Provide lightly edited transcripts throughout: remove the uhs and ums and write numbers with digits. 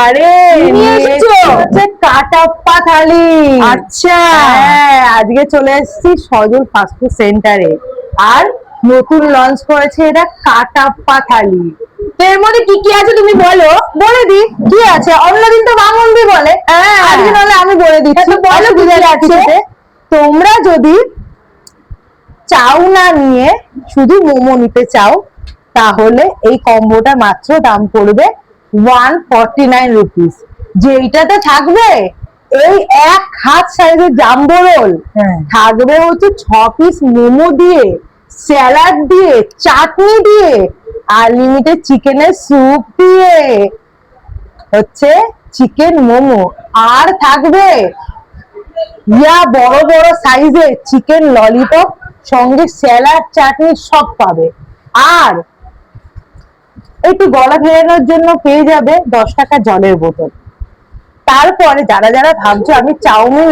আরে নিয়ে এসেছো? হচ্ছে কাটাপ্পা থালি। আচ্ছা। হ্যাঁ, আজকে চলে এসেছি সজল ফাস্টফুড সেন্টারে, আর নতুন লঞ্চ করেছে এটা কাটাপ্পা থালি। তো এর মধ্যে কি কি আছে তুমি বলো। বলে দি কি আছে, অন্যদিন তো বাঙন্দি বলে, হ্যাঁ। আজকে নাহলে আমি বলে দিচ্ছি। তো বলো কি কি অসুবিধা আছে? কিছুতে। তোমরা যদি চাও না নিয়ে শুধু মোমো নিতে চাও, তাহলে এই কম্বোটা মাত্র দাম পড়বে 149 রুপিস। যেইটাতে থাকবে এই এক হাত সাইজের জাম্বো রোল, হ্যাঁ। থাকবে হচ্ছে 6 পিস মোমো দিয়ে, স্যালাড দিয়ে, চাটনি দিয়ে, আনলিমিটেড চিকেনের স্যুপ দিয়ে, হচ্ছে চিকেন মোমো, আর থাকবে বড় বড় সাইজের চিকেন ললিপপ, সঙ্গে স্যালাড, চাটনি সব পাবে। আর একটু গলা ফেরানোর জন্য পেয়ে যাবে 10 টাকা জলের বোতল। তারপরে যারা যারা ভাবছো আমি চাউমিন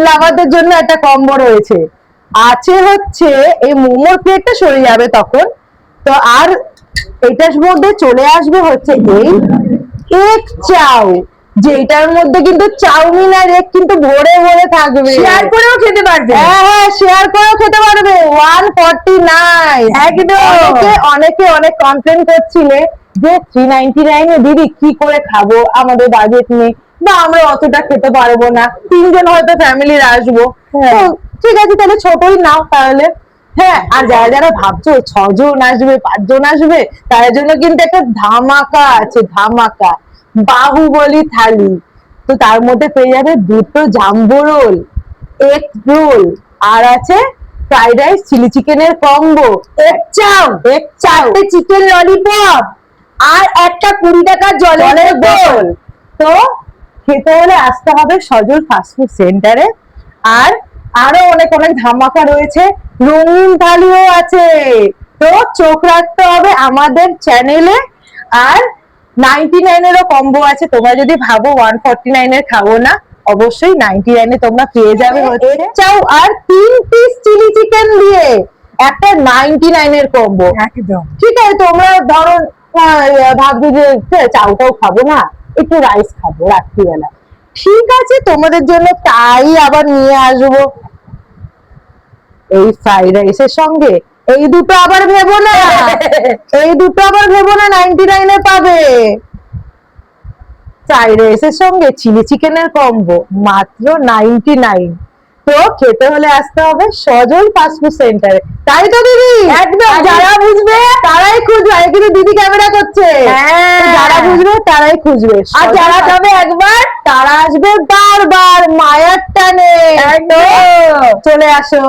লাভারদের জন্য একটা কম্বো রয়েছে, আছে হচ্ছে এই মোমোর প্লেটটা সরে যাবে তখন তো, আর এটার মধ্যে চলে আসবে হচ্ছে এই এগ চাউ, যেটার মধ্যে কিন্তু চাউমিন আর এগ কিন্তু ভরে ভরে থাকবে। শেয়ার করেও খেতে পারবে। হ্যাঁ হ্যাঁ, শেয়ার করেও খেতে পারবে। 149 একদম। অনেকে অনেক কমপ্লেন করছিলে যে 399 এ দিদি কি করে খাবো, আমাদের বাজেট নেই, বা আমরা অতটা খেতে পারবো না, 3 জন হয়তো ফ্যামিলির আসবো। হ্যাঁ। তো ঠিক আছে, তাহলে ছোটই নাও তাহলে। হ্যাঁ, আর যারা যারা ভাবছো 6 জন আসবে, 5 জন আসবে, তার জন্য কিন্তু একটা ধামাকা আছে, ধামাকা বাহুবলী থালি। তো তার মধ্যে পেয়ে যাবে দুটো জাম্বো রোল, এগ রোল, আর আছে ফ্রাইড রাইস চিলি চিকেনের কম্বো, এক চাও, চারটে চিকেন ললিপপ, আর একটা 20 টাকার জলের বোতল। তো খেতে হলে আসতে হবে সজল ফাস্টফুড সেন্টারে। আর আরো অনেক অনেক ধামাকা রয়েছে, রঙিন থালিও আছে, তো চোখ রাখতে হবে আমাদের চ্যানেলে। আর 99 এরও কম্বো আছে, তোমরা যদি ভাবো 149 এর খাবো না, অবশ্যই 99 এ তোমরা পেয়ে যাবে হচ্ছে চাও আর 3 পিস চিলি চিকেন দিয়ে একটা 99 এর কম্বো। একদম। ঠিক আছে, তোমরা ধরো ভাবছো যে চাউটাও খাবো না, একটু রাইস খাবো রাত্রিবেলা, ঠিক আছে, তোমাদের জন্য তাই আবার নিয়ে আসবো এই ফ্রাইড রাইসের সঙ্গে এই দুটো আবার ভেবো না, এই দুটো আবার ভেবো না 99 এ পাবে। ফ্রাইড রাইসের সঙ্গে চিলি চিকেনের কম্বো মাত্র 99। তো খেতে হলে আসতে হবে সজল ফাস্টফুড সেন্টারে, তাই তো দিদি? একদম, যারা বুঝবে তারাই খুঁজবে। আর কিন্তু দিদি ক্যামেরা করছে, হ্যাঁ। যারা বুঝবে তারাই খুঁজবে, আর যারা যাবে একবার তারা আসবে বারবার মায়ার টানে। একদম। চলে আসো।